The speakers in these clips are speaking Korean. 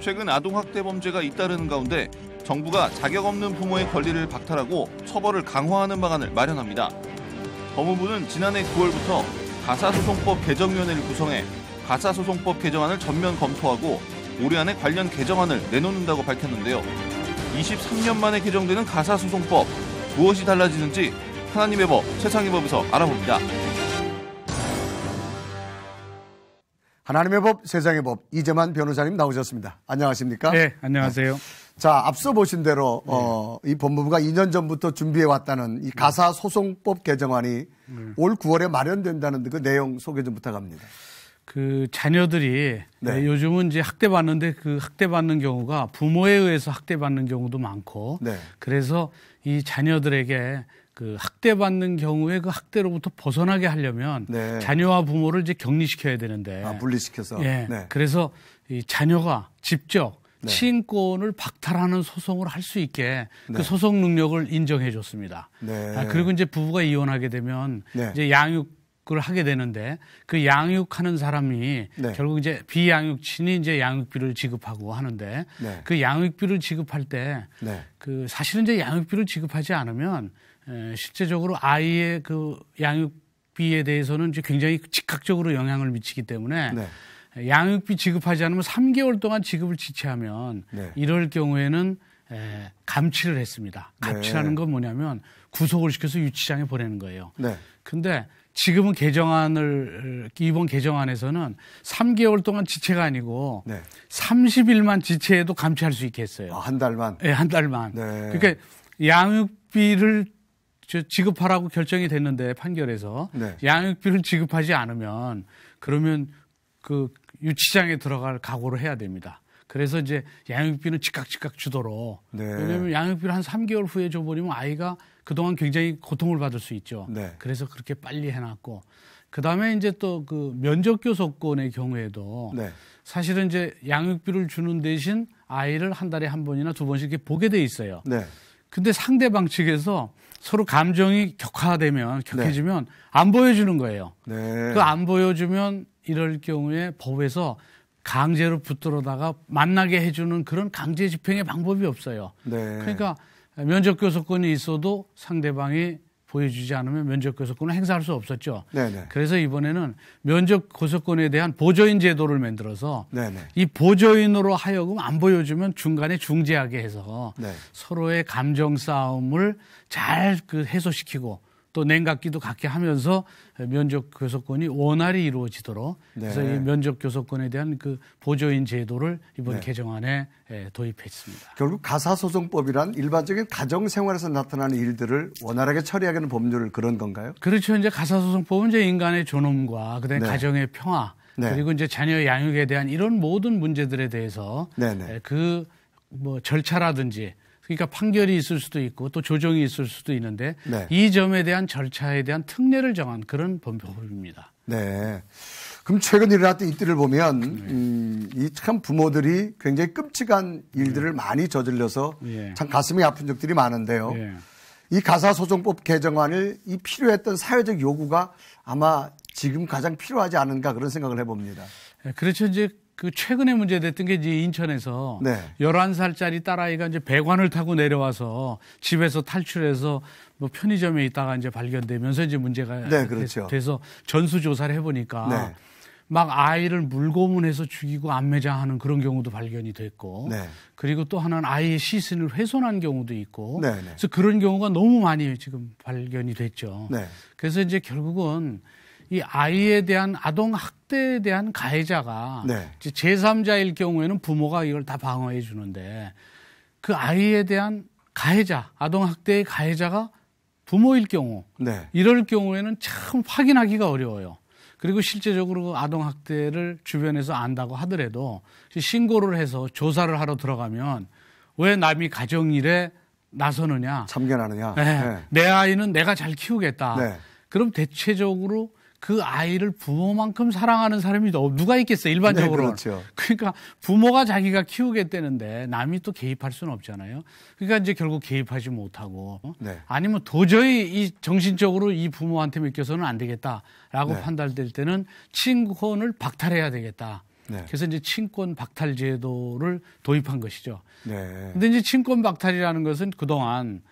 최근 아동학대 범죄가 잇따르는 가운데 정부가 자격 없는 부모의 권리를 박탈하고 처벌을 강화하는 방안을 마련합니다. 법무부는 지난해 9월부터 가사소송법 개정위원회를 구성해 가사소송법 개정안을 전면 검토하고 올해 안에 관련 개정안을 내놓는다고 밝혔는데요. 23년 만에 개정되는 가사소송법, 무엇이 달라지는지 하나님의 법, 세상의 법에서 알아봅니다. 하나님의 법, 세상의 법, 이재만 변호사님 나오셨습니다. 안녕하십니까? 네, 안녕하세요. 자, 앞서 보신 대로 이 법무부가 2년 전부터 준비해왔다는 이 가사소송법 개정안이 올 9월에 마련된다는데 그 내용 소개 좀 부탁합니다. 그 자녀들이 요즘은 이제 학대받는데 그 학대받는 경우가 부모에 의해서 학대받는 경우도 많고 그래서 이 자녀들에게 그 학대받는 경우에 그 학대로부터 벗어나게 하려면 자녀와 부모를 이제 격리시켜야 되는데 분리시켜서 그래서 이 자녀가 직접 치인권을 박탈하는 소송을 할 수 있게 그 소송 능력을 인정해 줬습니다. 그리고 이제 부부가 이혼하게 되면 이제 양육을 하게 되는데 그 양육하는 사람이 결국 이제 비양육친이 이제 양육비를 지급하고 하는데 그 양육비를 지급할 때 그 사실은 이제 양육비를 지급하지 않으면 실제적으로 아이의 그 양육비에 대해서는 이제 굉장히 즉각적으로 영향을 미치기 때문에 양육비 지급하지 않으면 3개월 동안 지급을 지체하면 이럴 경우에는 감치를 했습니다. 감치라는 건 뭐냐면 구속을 시켜서 유치장에 보내는 거예요. 근데 지금은 이번 개정안에서는 3개월 동안 지체가 아니고 30일만 지체해도 감치할 수 있게 했어요. 한 달만? 네, 한 달만. 그러니까 양육비를 지급하라고 결정이 됐는데 판결에서 양육비를 지급하지 않으면 그러면 그 유치장에 들어갈 각오를 해야 됩니다. 그래서 이제 양육비는 즉각 주도록. 왜냐하면 양육비를 한 3개월 후에 줘버리면 아이가 그동안 굉장히 고통을 받을 수 있죠. 그래서 그렇게 빨리 해놨고. 그 다음에 이제 또 그 면접교섭권의 경우에도 사실은 이제 양육비를 주는 대신 아이를 한 달에 한 번이나 두 번씩 이렇게 보게 돼 있어요. 근데 상대방 측에서 서로 감정이 격해지면 안 보여주는 거예요. 그 안 보여주면 이럴 경우에 법에서 강제로 붙들어다가 만나게 해주는 그런 강제 집행의 방법이 없어요. 그러니까 면접교섭권이 있어도 상대방이 보여주지 않으면 면접교섭권을 행사할 수 없었죠. 그래서 이번에는 면접교섭권에 대한 보조인 제도를 만들어서 이 보조인으로 하여금 안 보여주면 중간에 중재하게 해서 서로의 감정 싸움을 잘 그 해소시키고 또 냉각기도 갖게 하면서 면접교섭권이 원활히 이루어지도록 그래서 이 면접교섭권에 대한 그 보조인 제도를 이번 개정안에 도입했습니다. 결국 가사소송법이란 일반적인 가정생활에서 나타나는 일들을 원활하게 처리하게 하는 법률을 그런 건가요? 그렇죠. 이제 가사소송법은 이제 인간의 존엄과 그다음에 가정의 평화 그리고 이제 자녀 양육에 대한 이런 모든 문제들에 대해서 그 뭐 절차라든지 그러니까 판결이 있을 수도 있고 또 조정이 있을 수도 있는데 이 점에 대한 절차에 대한 특례를 정한 그런 법입니다. 그럼 최근 일어났던 일들을 보면 이 참 부모들이 굉장히 끔찍한 일들을 많이 저질러서 참 가슴이 아픈 적들이 많은데요. 이 가사소송법 개정안을 이 필요했던 사회적 요구가 아마 지금 가장 필요하지 않은가 그런 생각을 해봅니다. 그렇죠. 이제 그 최근에 문제됐던 게 이제 인천에서 11살짜리 딸아이가 이제 배관을 타고 내려와서 집에서 탈출해서 뭐 편의점에 있다가 이제 발견되면서 이제 문제가 돼서 전수조사를 해보니까 막 아이를 물고문해서 죽이고 안매장하는 그런 경우도 발견이 됐고 그리고 또 하나는 아이의 시신을 훼손한 경우도 있고 그래서 그런 경우가 너무 많이 지금 발견이 됐죠. 그래서 이제 결국은 이 아이에 대한 아동 학대에 대한 가해자가 제3자일 경우에는 부모가 이걸 다 방어해 주는데 그 아이에 대한 가해자, 아동 학대의 가해자가 부모일 경우 이럴 경우에는 참 확인하기가 어려워요. 그리고 실제적으로 아동 학대를 주변에서 안다고 하더라도 신고를 해서 조사를 하러 들어가면 왜 남이 가정일에 나서느냐, 참견하느냐, 내 아이는 내가 잘 키우겠다. 그럼 대체적으로 그 아이를 부모만큼 사랑하는 사람이 누가 있겠어요, 일반적으로. 그러니까 부모가 자기가 키우겠다는데 남이 또 개입할 수는 없잖아요. 그러니까 이제 결국 개입하지 못하고 아니면 도저히 이 정신적으로 이 부모한테 맡겨서는 안 되겠다라고 판단될 때는 친권을 박탈해야 되겠다. 네. 그래서 이제 친권 박탈 제도를 도입한 것이죠. 네. 근데 이제 친권 박탈이라는 것은 그동안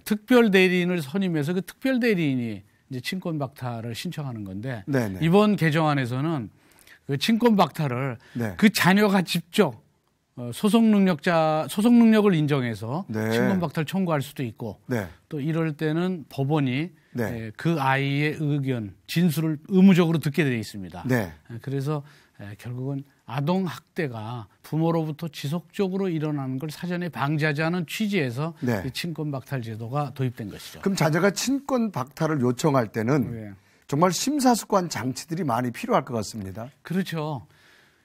특별 대리인을 선임해서 그 특별 대리인이 이제 친권 박탈을 신청하는 건데 네네. 이번 개정안에서는 그 친권 박탈을 네. 그 자녀가 직접 소속 능력을 인정해서 네. 친권 박탈 청구할 수도 있고 네. 또 이럴 때는 법원이 네. 그 아이의 의견, 진술을 의무적으로 듣게 되어 있습니다. 네. 그래서 결국은 아동 학대가 부모로부터 지속적으로 일어나는 걸 사전에 방지하자는 취지에서 네. 이 친권 박탈 제도가 도입된 것이죠. 그럼 자녀가 친권 박탈을 요청할 때는 네. 정말 심사숙고한 장치들이 많이 필요할 것 같습니다. 그렇죠.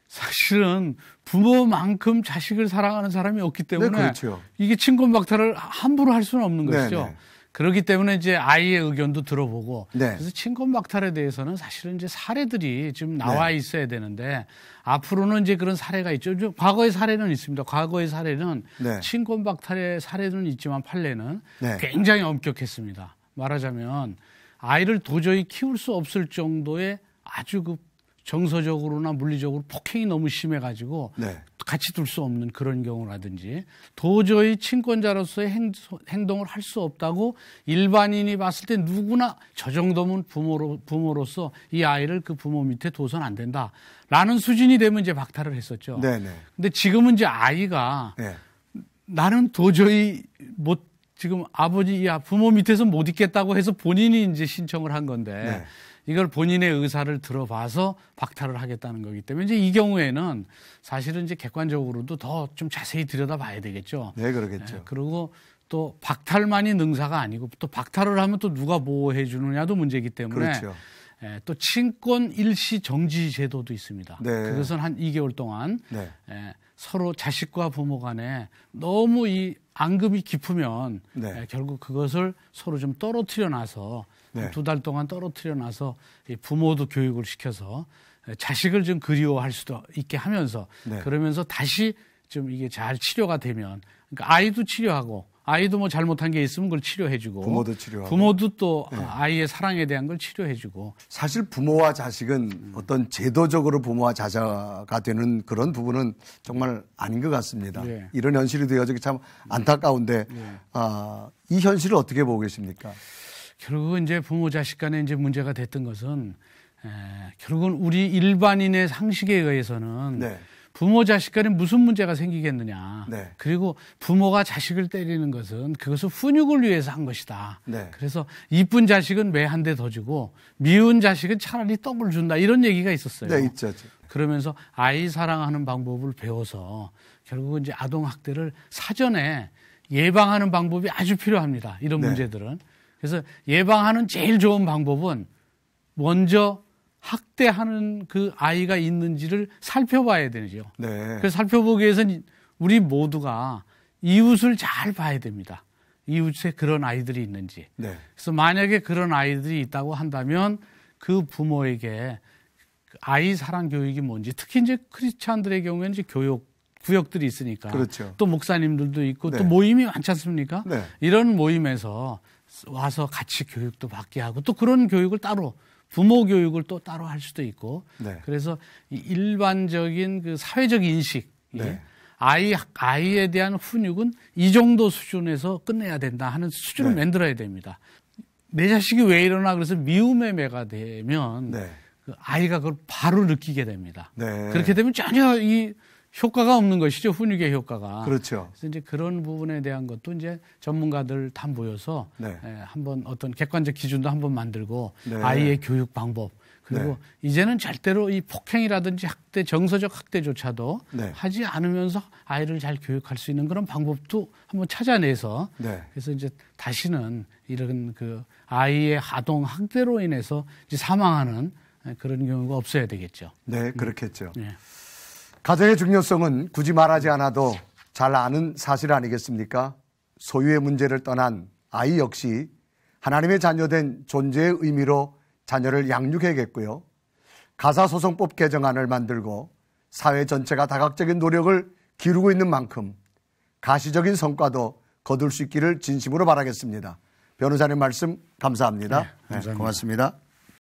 사실은 부모만큼 자식을 사랑하는 사람이 없기 때문에 네, 그렇죠. 이게 친권 박탈을 함부로 할 수는 없는 것이죠. 네. 그렇기 때문에 이제 아이의 의견도 들어보고 네. 그래서 친권 박탈에 대해서는 사실은 이제 사례들이 좀 나와 네. 있어야 되는데 앞으로는 이제 그런 사례가 있죠. 과거의 사례는 있습니다. 과거의 사례는 네. 친권 박탈의 사례는 있지만 판례는 네. 굉장히 엄격했습니다. 말하자면 아이를 도저히 키울 수 없을 정도의 아주 그 정서적으로나 물리적으로 폭행이 너무 심해가지고 네. 같이 둘 수 없는 그런 경우라든지 도저히 친권자로서의 행동을 할 수 없다고 일반인이 봤을 때 누구나 저 정도면 부모로서 이 아이를 그 부모 밑에 둬선 안 된다라는 수준이 되면 이제 박탈을 했었죠. 네네. 근데 지금은 이제 아이가 네. 나는 도저히 지금 부모 밑에서 못 있겠다고 해서 본인이 이제 신청을 한 건데 네. 이걸 본인의 의사를 들어봐서 박탈을 하겠다는 거기 때문에 이제 이 경우에는 사실은 이제 객관적으로도 더 좀 자세히 들여다봐야 되겠죠. 네, 그러겠죠. 그리고 또 박탈만이 능사가 아니고 또 박탈을 하면 또 누가 보호해 주느냐도 문제이기 때문에 그렇죠. 또 친권 일시 정지 제도도 있습니다. 네. 그것은 한 2개월 동안 네. 서로 자식과 부모 간에 너무 이 앙금이 깊으면 네. 결국 그것을 서로 좀 떨어뜨려 놔서 네. 2달 동안 떨어뜨려 놔서 부모도 교육을 시켜서 자식을 좀 그리워할 수도 있게 하면서 네. 그러면서 다시 좀 이게 잘 치료가 되면 그러니까 아이도 치료하고 아이도 뭐 잘못한 게 있으면 그걸 치료해주고 부모도 치료하고 부모도 또 네. 아이의 사랑에 대한 걸 치료해주고 사실 부모와 자식은 어떤 제도적으로 부모와 자자가 되는 그런 부분은 정말 아닌 것 같습니다. 네. 이런 현실이 되어서 참 안타까운데 이 현실을 어떻게 보고 계십니까? 결국은 이제 부모 자식 간에 이제 문제가 됐던 것은 결국은 우리 일반인의 상식에 의해서는 네. 부모 자식 간에 무슨 문제가 생기겠느냐. 네. 그리고 부모가 자식을 때리는 것은 그것을 훈육을 위해서 한 것이다. 네. 그래서 이쁜 자식은 매 한 대 더 주고 미운 자식은 차라리 떡을 준다. 이런 얘기가 있었어요. 네, 있죠. 그러면서 아이 사랑하는 방법을 배워서 결국은 이제 아동 학대를 사전에 예방하는 방법이 아주 필요합니다. 이런 네. 문제들은. 그래서 예방하는 제일 좋은 방법은 먼저 학대하는 그 아이가 있는지를 살펴봐야 되죠. 네. 그래서 살펴보기 위해서는 우리 모두가 이웃을 잘 봐야 됩니다. 이웃에 그런 아이들이 있는지. 네. 그래서 만약에 그런 아이들이 있다고 한다면 그 부모에게 아이 사랑 교육이 뭔지 특히 이제 크리스찬들의 경우에는 이제 구역들이 있으니까. 그렇죠. 또 목사님들도 있고 네. 또 모임이 많지 않습니까? 네. 이런 모임에서 와서 같이 교육도 받게 하고 또 그런 교육을 따로 부모 교육을 또 따로 할 수도 있고 네. 그래서 이 일반적인 그 사회적 인식 네. 아이에 대한 훈육은 이 정도 수준에서 끝내야 된다 하는 수준을 네. 만들어야 됩니다. 내 자식이 왜 이러나 그래서 미움의 매가 되면 네. 그 아이가 그걸 바로 느끼게 됩니다. 네. 그렇게 되면 전혀 이 효과가 없는 것이죠. 훈육의 효과가. 그렇죠. 그래서 이제 그런 부분에 대한 것도 이제 전문가들 다 모여서 네. 한번 어떤 객관적 기준도 한번 만들고 네. 아이의 교육 방법 그리고 네. 이제는 절대로 이 폭행이라든지 학대, 정서적 학대조차도 네. 하지 않으면서 아이를 잘 교육할 수 있는 그런 방법도 한번 찾아내서 네. 그래서 이제 다시는 이런 그 아이의 아동 학대로 인해서 이제 사망하는 그런 경우가 없어야 되겠죠. 네, 그렇겠죠. 네. 가정의 중요성은 굳이 말하지 않아도 잘 아는 사실 아니겠습니까? 소유의 문제를 떠난 아이 역시 하나님의 자녀된 존재의 의미로 자녀를 양육해야겠고요. 가사소송법 개정안을 만들고 사회 전체가 다각적인 노력을 기울이고 있는 만큼 가시적인 성과도 거둘 수 있기를 진심으로 바라겠습니다. 변호사님 말씀 감사합니다. 네, 감사합니다. 고맙습니다.